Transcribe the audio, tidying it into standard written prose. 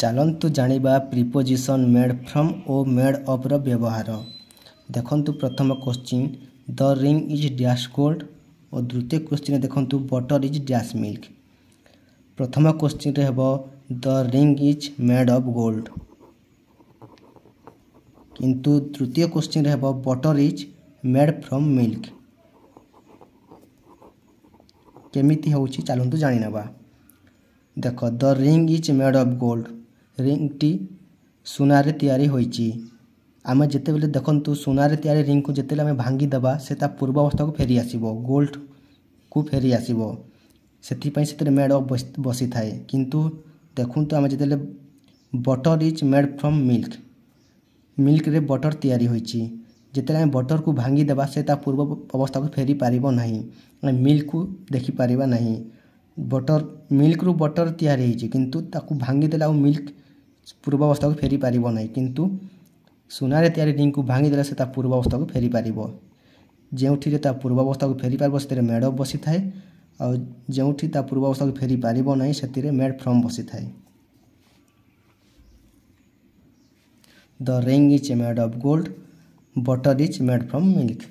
ଚାଲନ୍ତୁ ଜାଣିବା preposition made from ଓ ମେଡ୍ ଅଫ୍ର ବ୍ୟବହାର। ଦେଖନ୍ତୁ ପ୍ରଥମ question the ring is dash gold ଓ ଦ୍ୱିତୀୟ କୋଶ୍ଚିନ୍ରେ ଦେଖନ୍ତୁ ବଟର୍ ଇଜ୍ ଡ୍ୟାଶ୍ ମିଲ୍କ। ପ୍ରଥମ କୋଶ୍ଚିନ୍ରେ ହେବ the ring is made of gold, କିନ୍ତୁ ତୃତୀୟ କୋଶ୍ଚିନ୍ରେ ହେବ butter is made from milk. କେମିତି ହେଉଛି ଚାଲନ୍ତୁ ଜାଣିନେବା। ଦେଖ the ring is made of gold, ରିଙ୍ଗଟି ସୁନାରେ ତିଆରି ହୋଇଛି। ଆମେ ଯେତେବେଳେ ଦେଖନ୍ତୁ ସୁନାରେ ତିଆରି ରିଙ୍ଗକୁ ଯେତେବେଳେ ଆମେ ଭାଙ୍ଗିଦେବା ସେ ତା ପୂର୍ବ ଅବସ୍ଥାକୁ ଫେରି ଆସିବ, ଗୋଲ୍ଡକୁ ଫେରି ଆସିବ। ସେଥିପାଇଁ ସେଥିରେ ମେଡ୍ ଅଫ୍ ବସିଥାଏ। କିନ୍ତୁ ଦେଖନ୍ତୁ ଆମେ ଯେତେବେଳେ butter is made from milk, ମିଲ୍କରେ ବଟର୍ ତିଆରି ହୋଇଛି। ଯେତେବେଳେ ଆମେ ବଟର୍କୁ ଭାଙ୍ଗିଦେବା ସେ ତା ପୂର୍ବ ଅବସ୍ଥାକୁ ଫେରି ପାରିବ ନାହିଁ, ଆମେ ମିଲ୍କକୁ ଦେଖିପାରିବା ନାହିଁ। ମିଲ୍କରୁ ବଟର୍ ତିଆରି ହେଇଛି, କିନ୍ତୁ ତାକୁ ଭାଙ୍ଗିଦେଲେ ଆଉ ମିଲ୍କ ପୂର୍ବ ଅବସ୍ଥାକୁ ଫେରି ପାରିବ ନାହିଁ। କିନ୍ତୁ ସୁନାରେ ତିଆରି ରିଙ୍ଗକୁ ଭାଙ୍ଗିଦେଲେ ସେ ତା ପୂର୍ବ ଅବସ୍ଥାକୁ ଫେରି ପାରିବ। ଯେଉଁଠିରେ ତା ପୂର୍ବ ଅବସ୍ଥାକୁ ଫେରି ପାରିବ ସେଥିରେ ମେଡ୍ ଅଫ୍ ବସିଥାଏ, ଆଉ ଯେଉଁଠି ତା ପୂର୍ବ ଅବସ୍ଥାକୁ ଫେରି ପାରିବ ନାହିଁ ସେଥିରେ ମେଡ୍ ଫ୍ରମ୍ ବସିଥାଏ। The ring is made of gold, butter is made from milk.